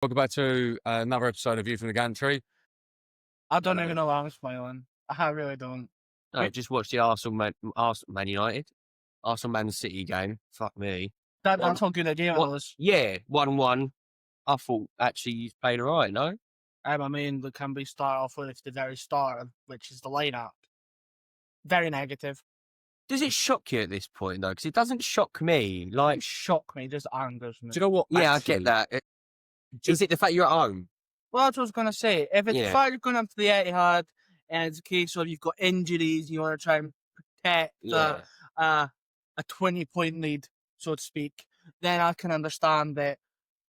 Welcome back to another episode of View from the Gantry. I don't even know why I'm smiling. I really don't. No, just watch the Arsenal Man United, Arsenal Man City game. Fuck me. That's how good a game it was. Yeah, 1-1. I thought actually he's played all right, no? I mean, the can be start off with the very start, which is the lineup. Very negative. Does it shock you at this point though? Because it doesn't shock me. Like, Shock me, just angers me. Do you know what? yeah, actually, I get that. Is it the fact you're at home? Well, that's what I was going to say. If it's the fact you're going up to the Etihad and it's a case of you've got injuries, you want to try and protect a 20-point lead, so to speak, then I can understand that.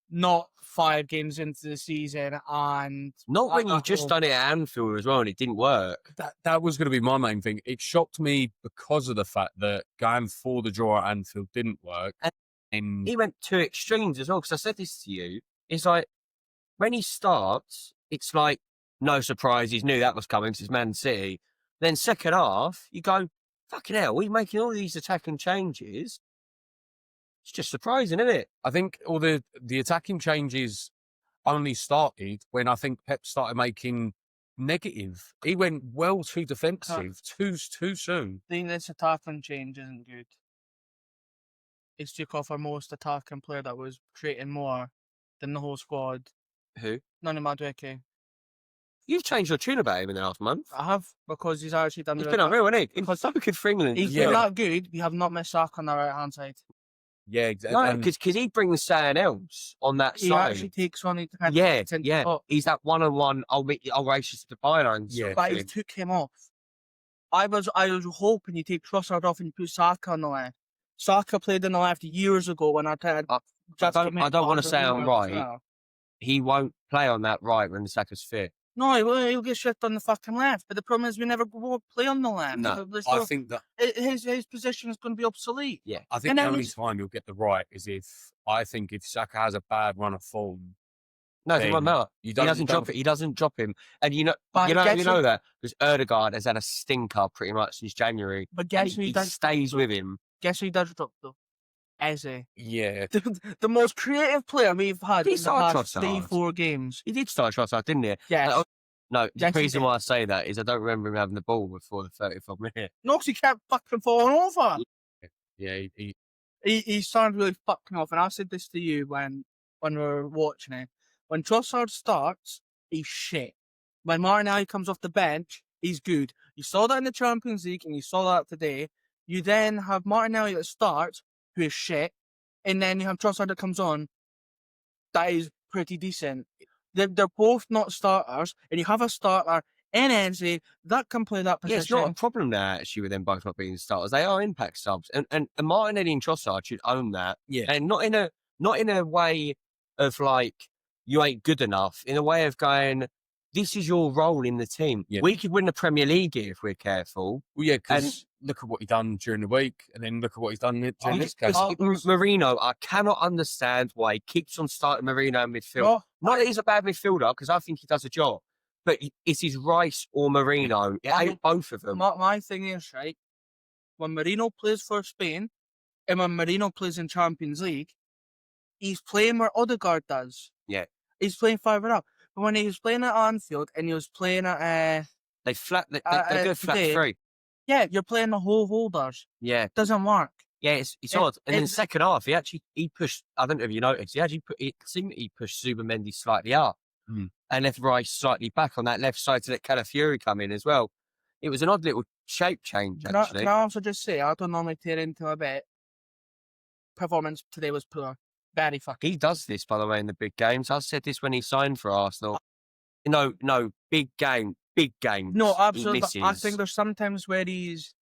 Not 5 games into the season and... Not when you've just done it at Anfield as well and it didn't work. That was going to be my main thing. It shocked me because of the fact that going for the draw at Anfield didn't work. And he went 2 extremes as well, because I said this to you. It's like, when he starts, it's like, no surprise, he knew that was coming because it's Man City. Then second half, you go, fucking hell, we're making all these attacking changes. It's just surprising, isn't it? I think all the attacking changes only started when I think Pep started making negative. He went well too defensive, too soon. I think this attacking change isn't good. It's took off our most attacking player that was creating more than the whole squad. Who? None of Madueke. You've changed your tune about him in the last month. I have, because he's actually done... He's been unreal, hasn't he? Because so good for England. He's been that good, we have not missed Saka on the right-hand side. Yeah, exactly. No, because he brings someone else on that he side. He actually takes on... Yeah. He's that one-on-one, I'll race you to the byline. Yeah. But he took him off. I was hoping you take Trossard off and you put Saka on the left. Saka played on the left years ago when I tried... I don't want to say I'm right. He won't play on that right when Saka's fit. No, he'll get shift on the fucking left. But the problem is we never won't play on the left. No, I think that his position is going to be obsolete. Yeah, I think the only time you'll get the right is if Saka has a bad run of form. No, it won't matter. He doesn't drop him, and you know that because Erdegaard has had a stinker pretty much since January. But guess who he stays with him. Guess who he does drop though? Eze. Yeah. The most creative player we've had in the past 3-4 games. He did start Trossard, didn't he? Yeah. No, the reason why I say that is I don't remember him having the ball before the 35th minute. No, because he kept fucking falling over. Yeah, he started really fucking off. And I said this to you when we were watching it. When Trossard starts, he's shit. When Martinelli comes off the bench, he's good. You saw that in the Champions League and you saw that today. You then have Martinelli that starts, who is shit, and then you have Trossard that comes on, that is pretty decent. They're both not starters, and you have a starter in Eze that can play that position. Yeah, it's not a problem there, actually, with them both not being starters. They are impact subs, and Martinelli and Trossard should own that. Yeah. And not in a way of like, you ain't good enough, in a way of going, this is your role in the team. Yeah. We could win the Premier League here if we're careful. Well, yeah, because look at what he's done during the week, and then look at what he's done during this case. Marino, I cannot understand why he keeps on starting Marino in midfield. No, not that he's a bad midfielder, because I think he does a job, but it's his Rice or Marino. It ain't both of them. My thing is, right, when Marino plays for Spain, and when Marino plays in Champions League, he's playing where Odegaard does. Yeah. He's playing further up. But when he was playing at Anfield and he was playing at... They go flat three. Yeah, you're playing the whole holders. Yeah. It doesn't work. Yeah, it's odd. And in the second half, he pushed, I don't know if you noticed, it seemed that he pushed Zubimendi slightly up and left Rice slightly back on that left side to let Calafiori come in as well. It was an odd little shape change, actually. Can I also just say, I don't normally tear into a bit. Performance today was poor. Very fucking. He does this, by the way, in the big games. I said this when he signed for Arsenal. No, big game. No, absolutely. I think there's sometimes where he's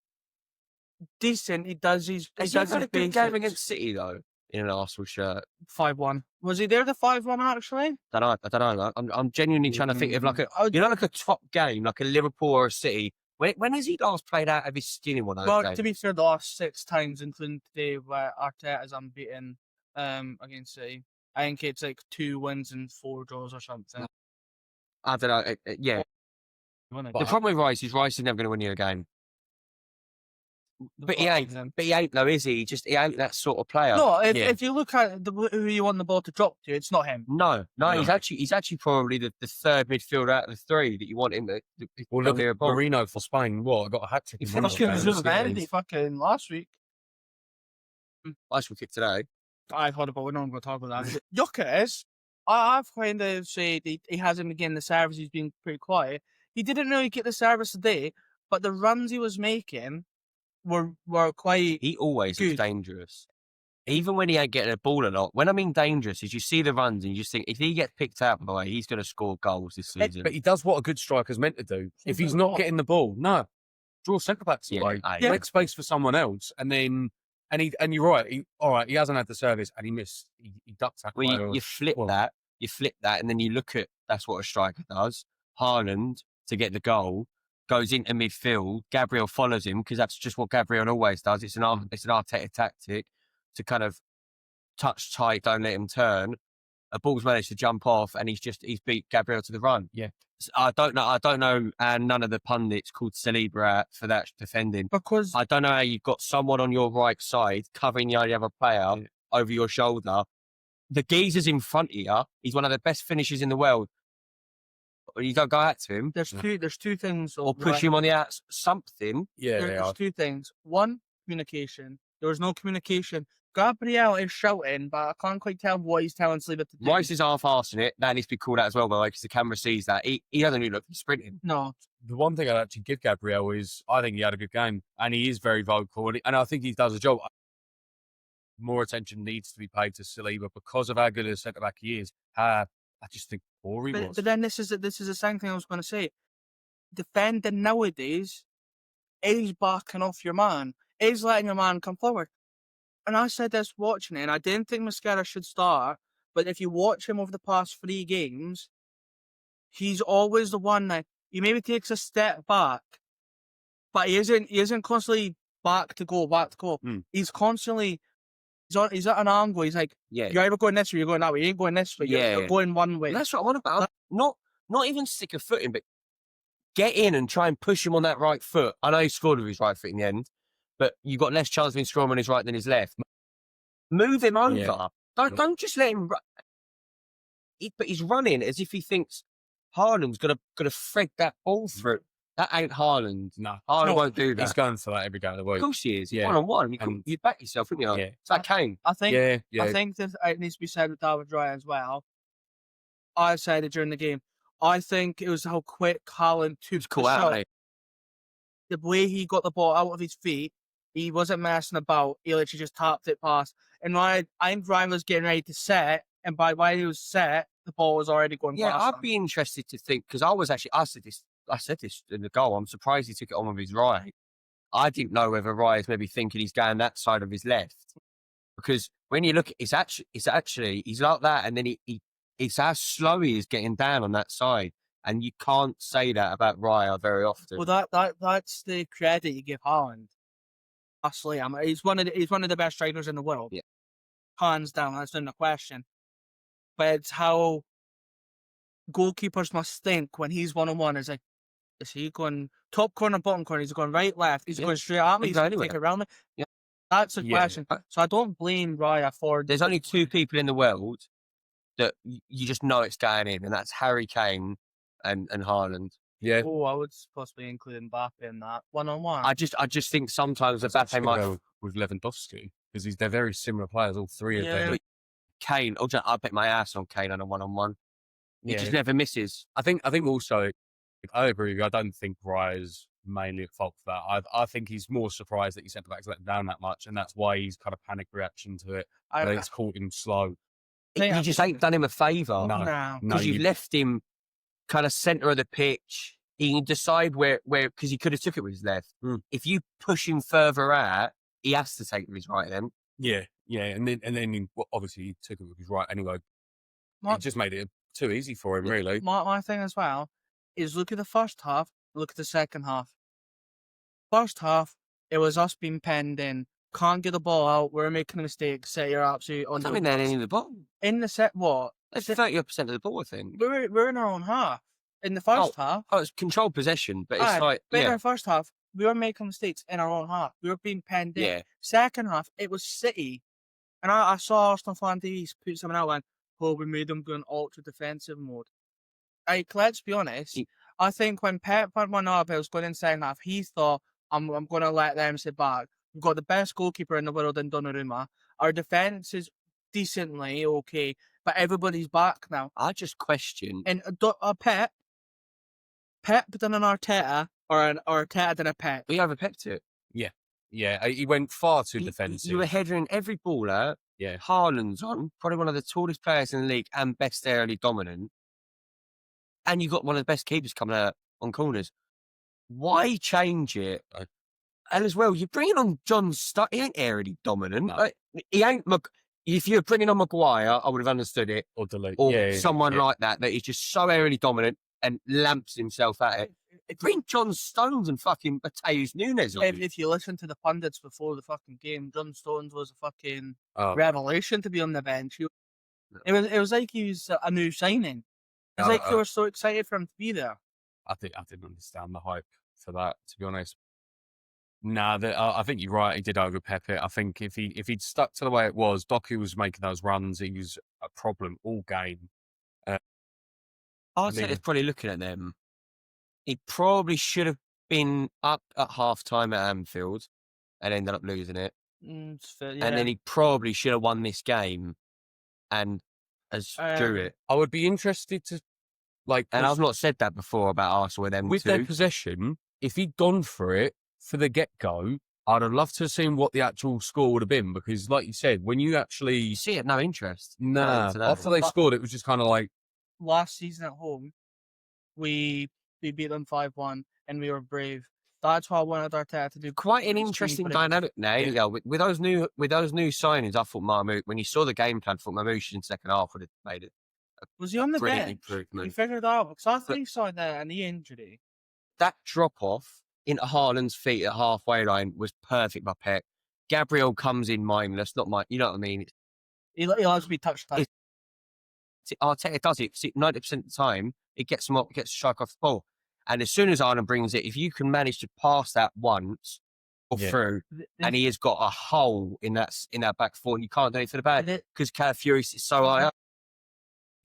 decent. He does his had a good game against City, though, in an Arsenal shirt. 5-1. Was he there the 5-1, actually? I don't know. I'm genuinely trying to think of like a top game, like a Liverpool or a City. When has he last played out of his skin in one of those games? To be fair, the last 6 times, including today, where Arteta's unbeaten against City. I think it's like 2 wins and 4 draws or something. I don't know. Yeah. The problem with Rice is never going to win you a game. But he ain't. But he ain't though, is he? He ain't that sort of player. No, Yeah. if you look at who you want the ball to drop to, it's not him. No, No. he's actually probably the third midfielder out of the three that you want him to Well, go look near a at ball. Marino for Spain. What? I got a hat trick. He in one of finished those with games. Zuma. Vanity fucking last week. Nice kick today. I thought about we're not going to talk about that. Jokic, I've kind of said he hasn't been getting the service. He's been pretty quiet. He didn't really get the service today, but the runs he was making were quite. He always Good. looks dangerous. Even when he ain't getting a ball a lot. When I mean dangerous, is you see the runs and you just think if he gets picked out, boy, he's going to score goals this season. But he does what a good striker's meant to do. If he's not getting the ball, no, draw centre backs away, Yeah. make space for someone else, and then and you're right. He hasn't had the service, and he missed. He ducked that. Well, you flip that, and then you look at that's what a striker does. Haaland to get the goal goes into midfield. Gabriel follows him because that's just what Gabriel always does. It's an Arteta tactic to kind of touch tight, don't let him turn. A ball's managed to jump off, and he's beat Gabriel to the run. Yeah. I don't know, and none of the pundits called Saliba out for that defending. Because I don't know how you've got someone on your right side covering the only other player over your shoulder. The geezer's in front of you. He's one of the best finishers in the world. You don't go out to him there's two things. or push him on the outs. Something. Yeah, they There's are. two things. One, communication. There was no communication. Gabriel is shouting, but I can't quite tell what he's telling Saliba to do. Rice is half-arsing it. That needs to be called out as well, by the way, because the camera sees that. He doesn't even look he's sprinting. No, The one thing I'd actually give Gabriel is I think he had a good game, and he is very vocal, and I think he does a job. More attention needs to be paid to Saliba because of how good a centre back he is. I just think poor he was. but then this is the same thing I was going to say. Defending nowadays is backing off your man. Is letting your man come forward. And I said this watching it, and I didn't think Mascara should start. But if you watch him over the past 3 games, he's always the one that he maybe takes a step back, but he isn't constantly back to go. He's constantly he's at an angle. He's like, Yeah. you're either going this way, you're going that way. You ain't going this way. You're going one way. And that's what I want about. Not even stick a foot in, but get in and try and push him on that right foot. I know he scored with his right foot in the end, but you've got less chance of him scoring on his right than his left. Move him over. Yeah. Don't just let him run. But he's running as if he thinks Haaland's gonna thread that ball through. That ain't Haaland. No, Haaland won't do that. He's going for that every game of the Of week. course he is. Yeah. 1-on-1. You'd back yourself, wouldn't you? Yeah. It's like Kane. I think Yeah. I think that it needs to be said with David Raya as well. I said it during the game. I think it was how quick Haaland took the Cool out, shot. mate. The way he got the ball out of his feet, he wasn't messing about. He literally just tapped it past. And I think Ryan was getting ready to set, and by when he was set, the ball was already going Yeah, past I'd him. be interested to think because I said this in the goal. I'm surprised he took it on with his right. I didn't know whether Ryan's maybe thinking he's going that side of his left because when you look, it's actually he's like that, and then it's how slow he is getting down on that side, and you can't say that about Raya very often. Well, that's the credit you give Haaland. Honestly, he's one of the best strikers in the world. Yeah. Hands down, that's not a question. But it's how goalkeepers must think when he's 1-on-1. It's like, is he going top corner, bottom corner? He's going right, left. He's going straight at me. He's going to take it around me. Yeah. That's a Yeah. question. So I don't blame Raya for. There's only 2 people in the world that you just know it's going in, and that's Harry Kane and Haaland. Yeah. Oh, I would possibly include Mbappe in that 1-on-1. I just think sometimes Mbappe might. With Lewandowski because they're very similar players, all three of them. Kane, I bet my ass on Kane on a 1-on-1. He just never misses. I think also, I agree with you. I don't think Raya's mainly at fault for that. I think he's more surprised that he centre backs let him down that much, and that's why he's kind of panic reaction to it. But it's caught him slow. You just ain't done him a favour. No. Because you've left him kind of centre of the pitch. He can decide where because he could have took it with his left. If you push him further out, he has to take it with his right then. Yeah, and then obviously he took it with his right anyway. It just made it too easy for him, really. My thing as well is look at the first half, look at the second half. First half, it was us being penned in, can't get the ball out, we're making a mistake, set your absolute I mean, they're in the ball. In the set, what? That's 30% of the ball, I think. We're in our own half. In the first half. Oh, it's controlled possession, but it's like in our first half, we were making mistakes in our own half. We were being penned in. Yeah. Second half, it was City. And I saw Arsenal fan TV put something out and, we made them go in ultra defensive mode. Let's be honest. I think when Pep Guardiola was going in second half, he thought, I'm going to let them sit back. We've got the best goalkeeper in the world in Donnarumma. Our defence is decently okay, but everybody's back now. I just question. And Pep than an Arteta, or an Arteta than a Pep. We overpepped it. Yeah, he went far too defensive. You were headering every ball out. Yeah. Haaland's on, probably one of the tallest players in the league and best aerially dominant. And you got one of the best keepers coming out on corners. Why change it? And as well, you're bringing on John Stones. He ain't aerially dominant. No. Like, he ain't. If you're bringing on Maguire, I would have understood it. Or delete. Or someone like that is just so aerially dominant and lamps himself at it. Bring John Stones and fucking Mateus Nunes on. If you listen to the pundits before the fucking game, John Stones was a fucking revelation to be on the bench. It was like he was a new signing. It was like they were so excited for him to be there. I didn't understand the hype for that, to be honest. Nah, I think you're right. He did overpep it. I think if he'd stuck to the way it was, Doku was making those runs. He was a problem all game. Arteta's probably looking at them. He probably should have been up at half time at Anfield and ended up losing it. Fair, and then he probably should have won this game and has drew it. I would be interested to and I've not said that before about Arsenal with them with their possession. If he'd gone for it for the get go, I'd have loved to have seen what the actual score would have been, because, like you said, when you actually you see it, no interest. Nah, after they scored, it was just kind of like last season at home. We beat them 5-1, and we were brave. That's what I wanted Arteta to do. Quite an interesting dynamic now. Yeah, with those new signings, I thought Marmoush, when you saw the game plan, I thought Marmoush in second half would have made it. Was he on the bench? Improvement. You figured it out, because I think he saw a knee injury. That drop off into Haaland's feet at halfway line was perfect by Pep. Gabriel comes in mindless, you know what I mean? He likes to be touched. Arteta does it 90% of the time. It gets him up, gets a strike off the ball. And as soon as Haaland brings it, if you can manage to pass that once or through, and he has got a hole in that back four, and you can't do anything about it because Calafiori is so high up.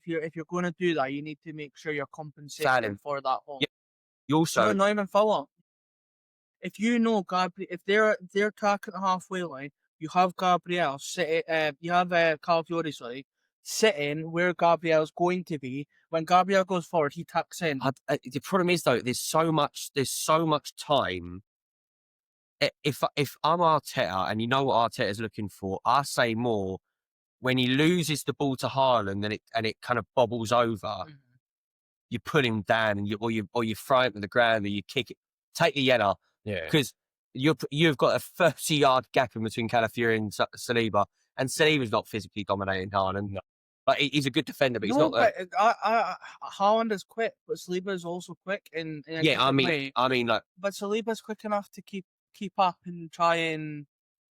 If you're going to do that, you need to make sure you're compensating for that hole. Yeah. You also not even follow. If you know Gabriel, if they're attacking the halfway line, you have Gabriel you have Calafiori, sitting where Gabriel's going to be. When Gabriel goes forward, he tucks in. The problem is though, there's so much time. If I'm Arteta and you know what Arteta's looking for, I say more when he loses the ball to Haaland and it kind of bobbles over. You put him down and you throw him to the ground or you kick it. Take the yellow. Yeah. Because you've got a 30-yard gap in between Calafiori and Saliba, and Saliba's not physically dominating Haaland. No. But he's a good defender, but he's not. Haaland is quick, but Saliba is also quick in a way. I mean, like, but Saliba's quick enough to keep up and try and.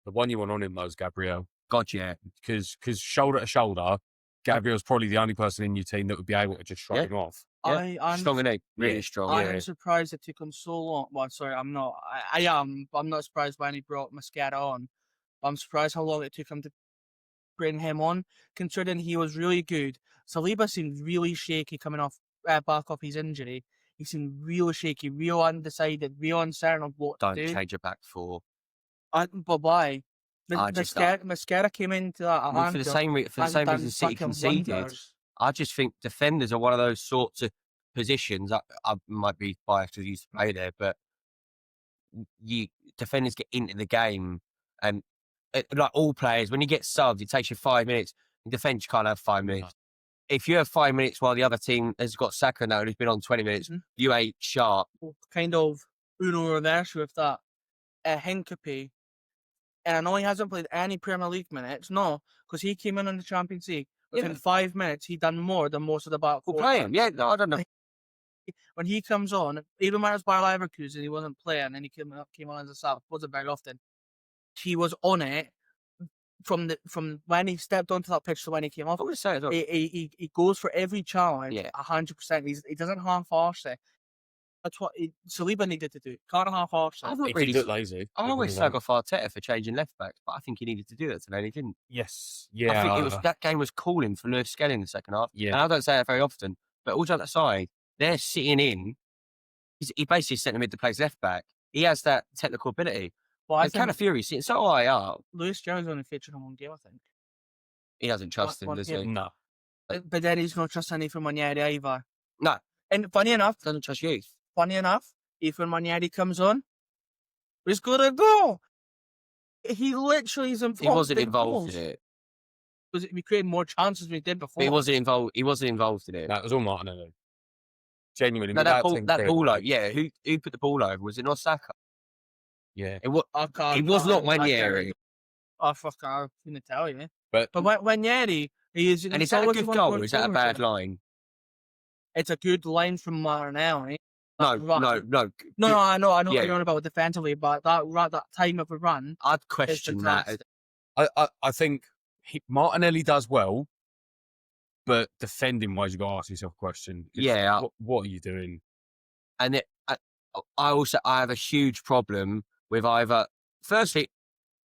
The one you want on him though is Gabriel. God, yeah, because shoulder to shoulder, Gabriel's probably the only person in your team that would be able to just shrug him off. Yeah. I'm strong in it, really strong. I'm surprised it took him so long. Well, sorry, I'm not. I am. I'm not surprised when he brought Mosquera on. I'm surprised how long it took him to bring him on, considering he was really good. Saliba seemed really shaky coming off back off his injury. He seemed real shaky, real undecided, real uncertain of what to do. Don't change your back four. But why? Mosquera came into that for the same reason City conceded. Wonders. I just think defenders are one of those sorts of positions. I might be biased because I used to play there, but defenders get into the game, and like all players, when you get subbed, it takes you 5 minutes. In defence, you can't have 5 minutes. No. If you have 5 minutes while the other team has got Saka now who's been on 20 minutes, you ain't sharp. Kind of uno reverse with that. Hincapie. And I know he hasn't played any Premier League minutes, because he came in the Champions League. Within 5 minutes, he done more than most of the back four. Playing, I don't know. When he comes on, even when it was Bayer Leverkusen, he wasn't playing, and he came on as a sub. Wasn't very often. He was on it from when he stepped onto that pitch to when he came off. I would say as well. He goes for every challenge, 100%. He doesn't half-arse it. That's what Saliba needed to do. Carter Horse. I've not He really. looked lazy. I always slag off Arteta for changing left backs, but I think he needed to do that today and he didn't. Yes. I Yeah. think it was that game was calling for Lewis Skelly in the second half. Yeah. And I don't say that very often, but all jokes aside, they're sitting in. He basically sent him mid to play left back. He has that technical ability. Well, I And think Calafiori sitting so high up, Lewis Jones only featured in one game, I think. he doesn't trust him, One does game. he? No. But then he's not trust anything Manieri either. No, And funny enough, doesn't trust youth. if when Manieri comes on, he's gonna go. He literally is involved. He wasn't in involved goals. in it. Because we created more chances than we did before. But he wasn't involved. He wasn't involved in it. That was all Martinelli. Genuinely. No, without that thinking. ball over. Yeah, who put the ball over? Was it not Saka? Yeah. It was. I can't. It was not I Manieri. Oh fuck! I couldn't tell you. But Manieri, he is. And is that a good goal or is that a bad line? It's a good line from Martinelli. No. No, I know Yeah. what you're on about defensively, but that time of a run, I'd question that. fantastic. I think Martinelli does well, but defending wise, you got to ask yourself a question. Yeah. What are you doing? And I have a huge problem with either. Firstly,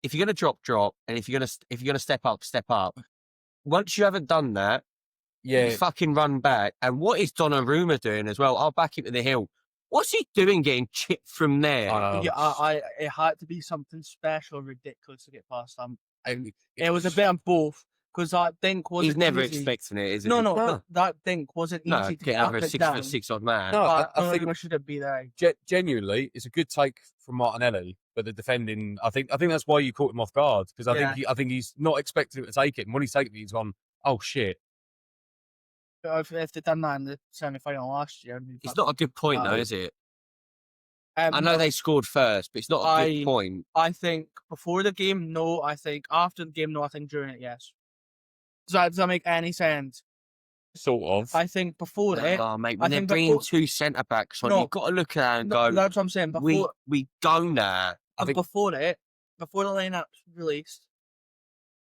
if you're going to drop, and if you're going to step up. Once you haven't done that, Yeah. you fucking run back. And what is Donnarumma doing as well? I'll back him to the hill. What's he doing getting chipped from there? It had to be something special, ridiculous to get past them. It was a bit. bit on both because that dink wasn't. He's never easy. expecting it, is he? No. But that dink wasn't easy No, to get over a up it down. 6'6" odd man. No, But I think we should have been there. genuinely, it's a good take from Martinelli, but the defending, I think that's why you caught him off guard because I think he's not expecting him to take it, and when he's taking it, he's gone, oh shit. If they'd done that in the semi-final last year, It's not a good point, though, is it? Um, I know they scored first, but it's not a good point. I think before the game, no. I think after the game, no. I think during it, yes. Does that make any sense? Sort of. I think before it. Oh, mate, I when they're think bringing before- two centre backs on, No. you've got to look at that and No, go, that's what I'm saying. Before, we go now. I think- before the lineup's released,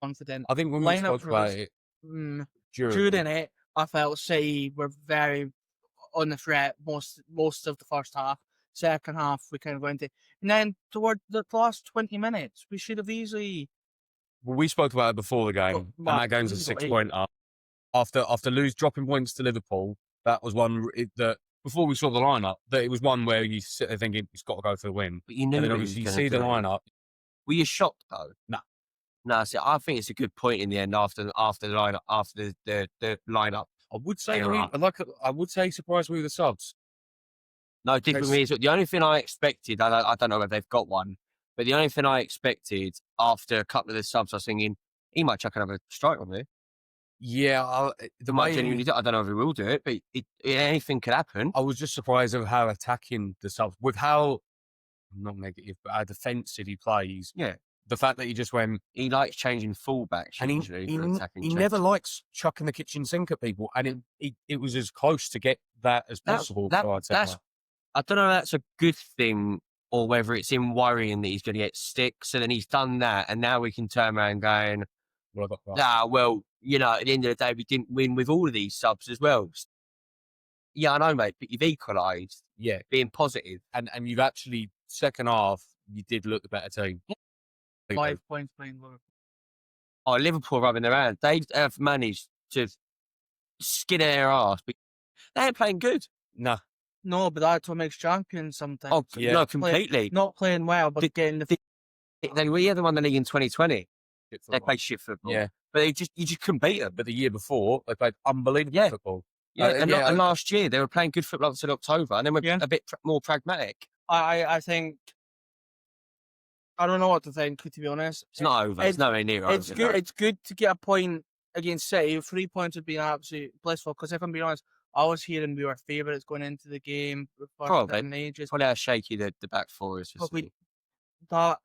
confident. I think when we lineup spoke about was- it During it, I felt City were very on the threat most of the first half. Second half, we kind of went into, and then toward the last 20 minutes, we should have easily. well, we spoke about it before the game, Well, and that game's a we got 6-pointer. After dropping points to Liverpool, that was one that before we saw the lineup, that it was one where you sit there thinking it's got to go for the win. But you knew And then he obviously you was see gonna the do it. lineup. Were you shocked, though? No. No, see, I think it's a good point in the end after the lineup, after the lineup. I would say, Error. I would say surprised me with the subs. No, different me. The only thing I expected, I don't know if they've got one, but the only thing I expected after a couple of the subs, I was thinking he might chuck another strike on there. Yeah, They might genuinely do it. I don't know if he will do it, but anything could happen. I was just surprised of how attacking the subs with how not negative, but how defensive he plays. Yeah. The fact that he just went He likes changing fullbacks and usually for attacking. he change. never likes chucking the kitchen sink at people, and it was as close to get that as possible. for Arteta. I don't know if that's a good thing or whether it's him worrying that he's going to get stick. So then he's done that, and now we can turn around going, What I got right. well, at the end of the day, we didn't win with all of these subs as well. Yeah, I know, mate, but you've equalised, Yeah, being positive. and you've actually second half you did look the better team. 5 points playing Liverpool. Oh, Liverpool rubbing their hands. They have managed to skin their ass, but they ain't playing good. Nah, No, but that's what makes champions sometimes. Oh, Yeah. no, completely. Not playing well, but getting the. They were the one the league in 2020. shit They football. played shit football. Yeah, But you just couldn't beat them. but the year before they played unbelievable Yeah. football. Yeah, and and last year they were playing good football until October, and then we're Yeah. a bit more pragmatic. I think. I don't know what to think, to be honest. It's not over. It's nowhere near It's over. good. no. It's good to get a point against City. 3 points would be absolutely blissful. Because if I'm being honest, I was hearing we were favourites going into the game. For Probably. in ages. Probably how shaky the back four is. But that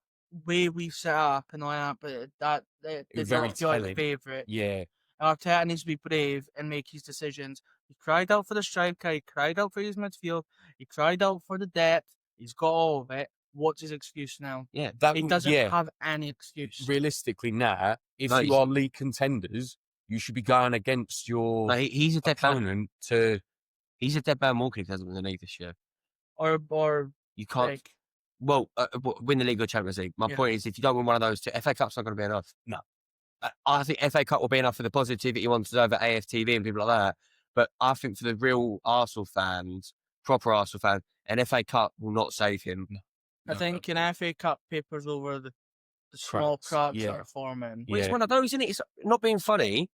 way we set up and all that, but that was did very not feel like telling. favourite. Yeah, Arteta needs to be brave and make his decisions. He cried out for the striker. He cried out for his midfield. He cried out for the depth. He's got all of it. What's his excuse now? Yeah. that He doesn't yeah. have any excuse. Realistically, now if No, you he's- are league contenders, you should be going against your No, he's a dead man. opponent to. He's a dead man walking if he hasn't won the league this year. or You can't. like, Win the league or Champions League. My Yeah. point is, if you don't win one of those two, FA Cup's not going to be enough. No. I think FA Cup will be enough for the positivity wanted over AFTV and people like that. But I think for the real Arsenal fans, proper Arsenal fan, an FA Cup will not save him. I think an FA Cup papers over the small Cracks, cracks yeah. that are forming. Well, it's Yeah. one of those, isn't it? It's not being funny.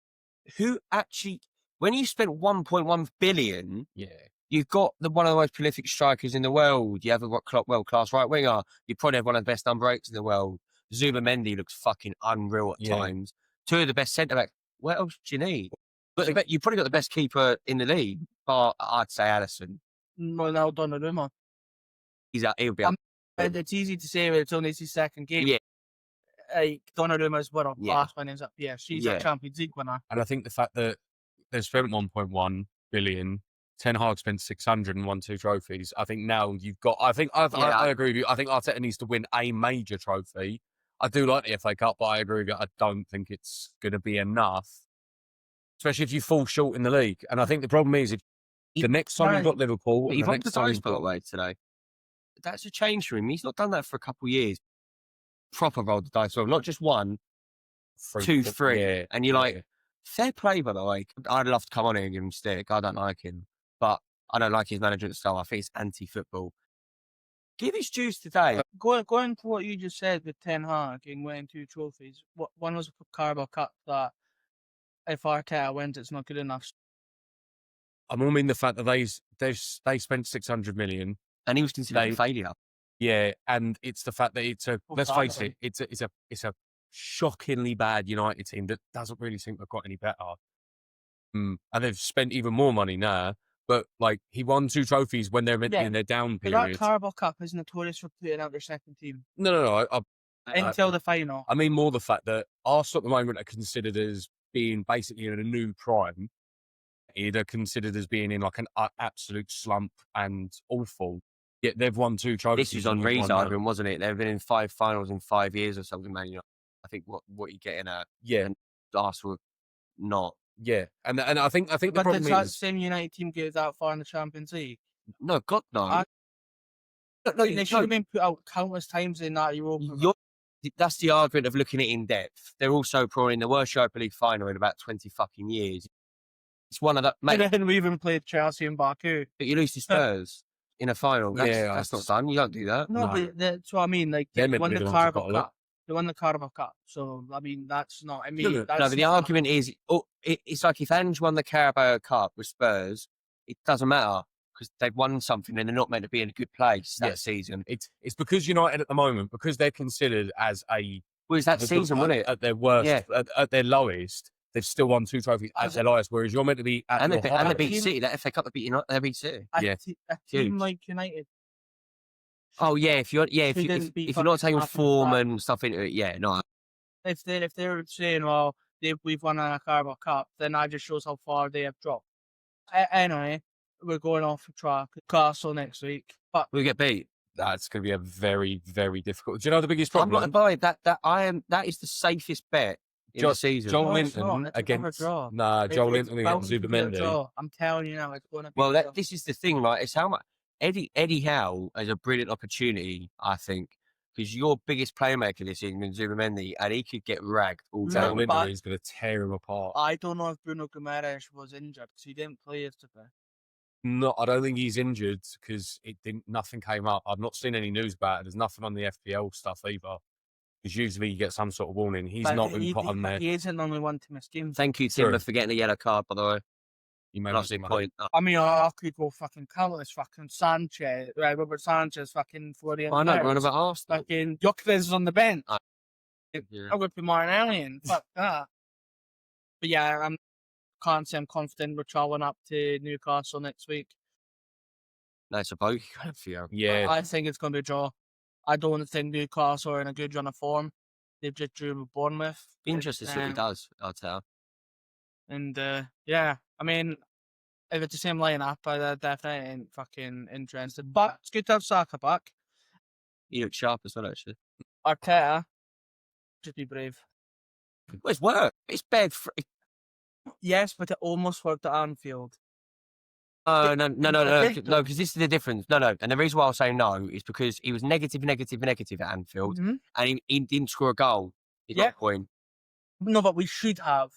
Who actually, when you spent 1.1 billion, Yeah. you've got one of the most prolific strikers in the world. You have a world-class right winger. You probably have one of the best number 8s in the world. Zuba-Mendy looks fucking unreal at times. 2 of the best centre-backs. What else do you need? But you probably got the best keeper in the league. But I'd say Alisson. Well, now Donnarumma. He'll be up. And it's easy to say when it's only his second game. Yeah. Like, Donnarumma's winner Yeah. last when he's up. Yeah, she's Yeah. a Champions League winner. And I think the fact that they've spent 1.1 billion, Ten Hag spent 600 and won 2 trophies. I think now you've got. I agree with you. I think Arteta needs to win a major trophy. I do like the FA Cup, but I agree with you. I don't think it's going to be enough, especially if you fall short in the league. And I think the problem is if the next time you've got Liverpool, But and you've the got next the time dice, you've by the got way, today. That's a change for him. He's not done that for a couple of years. Proper rolled the dice well, not just 1, 2, 3. Yeah, And you're yeah. like, fair play, by the way. I'd love to come on here and give him stick. I don't like him. But I don't like his management style. I think it's anti-football. Give his dues today. Going to what you just said with Ten Hag and winning 2 trophies. One was a Carabao Cup that if Arteta wins, it's not good enough. I more mean the fact that they spent 600 million. And he was considered a failure. Yeah, and it's the fact that it's a. Well, Let's face exactly. it. It's a shockingly bad United team that doesn't really seem to have got any better. And they've spent even more money now. But like he won 2 trophies when they're meant to be in their down But that period. Carabao Cup is notorious for putting out their second team No. until the final. I mean more the fact that Arsenal at the moment are considered as being basically in a new prime. They're considered as being in like an absolute slump and awful. Yet they've won 2 trophies. This was on Reed's argument, wasn't it? They've been in 5 finals in 5 years or something, man. You know, I think what you're getting at. Yeah. And Arsenal not. Yeah. And I think the But problem does that is same United team get that far in the Champions League? No, God, no. They should have been put out countless times in that Europa. That's the argument of looking at it in depth. They're also probably in the worst Europa League final in about 20 fucking years. It's one of the mate. And then we even played Chelsea and Baku. But you lose to Spurs in a final. Yeah, That's not done. You don't do that. No, No. but that's what I mean. Like They're they meant won to be the the ones that Carabao got it. Cup. They won the Carabao Cup. So I mean, that's not. I mean, No, that's No, but the argument is, it's like if Ange won the Carabao Cup with Spurs, it doesn't matter because they've won something and they're not meant to be in a good place that season. it's because United at the moment, because they're considered as a Whereas that season, wasn't it? at their worst, Yeah. at their lowest, they've still won 2 trophies at their lowest. Whereas you're meant to be at And your they highest. beat City. That FA Cup, they beat City. Yeah. a team Huge. like United. Oh yeah, if you're Who didn't beat if you're not fucking taking Arsenal form back. and stuff into it, yeah, no. If they're saying, well, we've won a Carabao Cup, then that just shows how far they have dropped. Anyway, we're going off the track. Castle next week, but We get beat. That's going to be a very, very difficult. Do you know the biggest I'm problem? not by that is the safest bet in the season. Joel No, it's Linton not. It's another against draw. Joel It's Linton against bound to be a Zubimendi. draw. I'm telling you now, it's going to be. Well, a draw. this is the thing, right? It's how much Eddie Howe has a brilliant opportunity, I think, because your biggest playmaker this season is Zubimendi, and he could get ragged all No, day. Joel but- Linton is going to tear him apart. I don't know if Bruno Guimaraes was injured because he didn't play yesterday. No, I don't think he's injured because nothing came up. I've not seen any news about it. There's nothing on the FPL stuff either. Because usually you get some sort of warning. He's But not been put on there. He isn't the only one to miss games. Thank you, True. Timber, for getting a yellow card, by the way. You made That's a the point. I mean, I could go fucking countless. Fucking Sanchez, right? Robert Sanchez, fucking Florian. I know, Wirtz, run about Arsenal. Fucking Gyökeres is on the bench. Yeah. I would be Martinelli. Fuck that. But yeah, can't say I'm confident we're travelling up to Newcastle next week. That's a bogey game for you. Yeah. I think it's going to be a draw. I don't think Newcastle are in a good run of form. They've just drew with Bournemouth. Be interested to see what he does, I'll tell. And yeah, I mean, if it's the same lineup, I definitely ain't fucking interested. But it's good to have Saka back. He looks sharp as well, actually. Arteta, just be brave. Well, it's work. It's bad. Yes, but it almost worked at Anfield. No, because this is the difference. No. And the reason why I'll say no is because he was negative at Anfield, Mhm. and he didn't score a goal. He got a point. No, but we should have.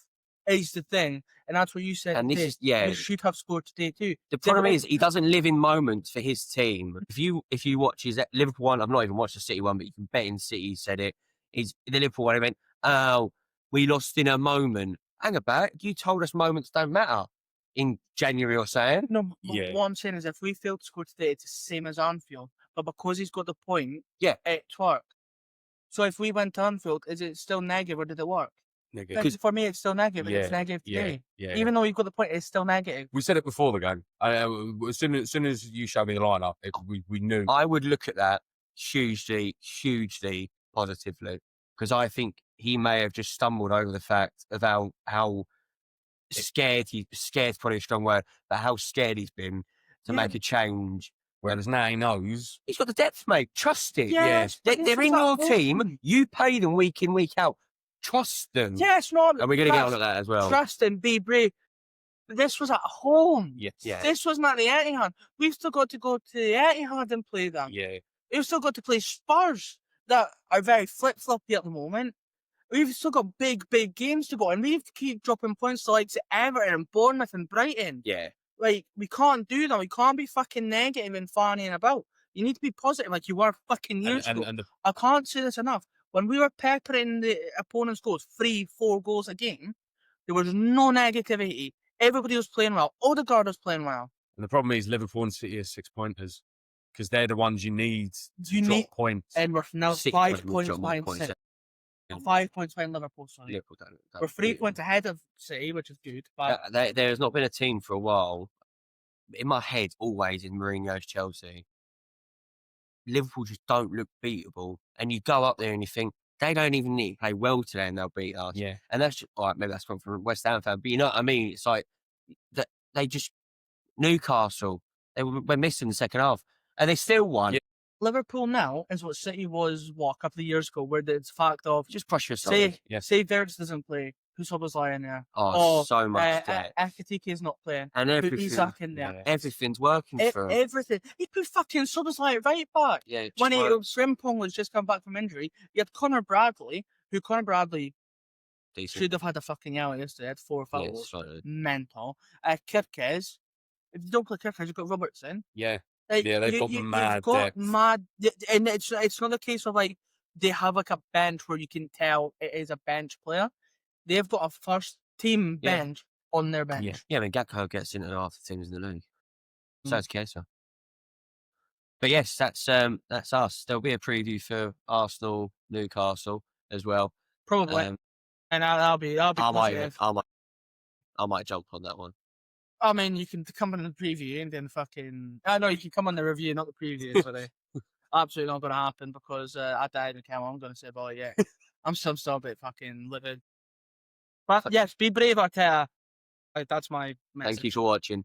Is the thing, and that's what you said. And this today. is, yeah. We should have scored today too. The problem is he doesn't live in moments for his team. If you watch his Liverpool one, I've not even watched the City one, but you can bet in City said it. Is the Liverpool one? He went, "Oh, we lost in a moment." Hang about, you told us moments don't matter in January or saying. No, Yeah. what I'm saying is if we fail to score today, it's the same as Anfield. But because he's got the point, Yeah. it's worked. So if we went to Anfield, is it still negative or did it work? Negative. Because for me, it's still negative. Yeah, It's negative today. Yeah. Even though you've got the point, it's still negative. We said it before the game. As soon as you showed me the lineup, we knew. I would look at that hugely positively, because I think he may have just stumbled over the fact of how scared scared's probably a strong word, but how scared he's been to make a change. Whereas now he knows. He's got the depth, mate. Trust it. Yes, but They're in your team. home. You pay them week in, week out. Trust them. Yes, no. And we're going to get on to that as well. Trust and be brave. This was at home. Yes. Yeah. This wasn't at the Etihad. We've still got to go to the Etihad and play them. Yeah. We've still got to play Spurs that are very flip-floppy at the moment. We've still got big games to go, and we have to keep dropping points to like Everton and Bournemouth and Brighton. Yeah. Like, we can't do that. We can't be fucking negative and fanning about. You need to be positive like you were fucking years ago. I can't say this enough. When we were peppering the opponent's goals, 3-4 goals a game, there was no negativity. Everybody was playing well. Odegaard was playing well. And the problem is Liverpool and City are 6-pointers because they're the ones you need to drop points. And we're now 6 5 points points behind points. City. 5 points behind Liverpool, sorry. Liverpool don't. We're 3 points ahead of City, which is good. But There has not been a team for a while. In my head, always in Mourinho's Chelsea, Liverpool just don't look beatable. And you go up there and you think, they don't even need to play well today and they'll beat us. Yeah. And that's just, all right, maybe that's from a West Ham fan, but you know what I mean? It's like, that they just, Newcastle, they were missing the second half. And they still won. Yeah. Liverpool now is what City was, a couple of years ago, where it's fact of, Just push yourself. say Verts doesn't play, who's Szoboszlai in there? So much depth. Ekitike is not playing. And Put everything, Isak in there. everything's working for him. Everything. He put fucking Szoboszlai right back. Yeah, When Frimpong was just come back from injury, you had Conor Bradley, who decent. should have had a fucking yellow yesterday. Had 4 Yeah, fouls. slightly. Mental. Kirkes. If you don't play Kirkes, you've got Robertson. Yeah. Like, Yeah, they've got mad depth. And it's not a case of like they have like a bench where you can tell it is a bench player. They've got a first team bench on their bench. Yeah, I mean, Gakpo gets into half the teams in the league. So it's Chiesa. But yes, that's us. There'll be a preview for Arsenal, Newcastle as well. Probably. And I'll be positive. I might jump on that one. I mean, you can come on the preview and then fucking. I know you can come on the review, not the preview. Sorry. Absolutely not going to happen because I died in camera. I'm going to say about it yet. I'm still a bit fucking livid. But yes, be brave, Arteta. That's my message. Thank you for watching.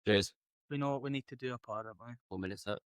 Cheers. We know what we need to do apart, don't we? 4 minutes up.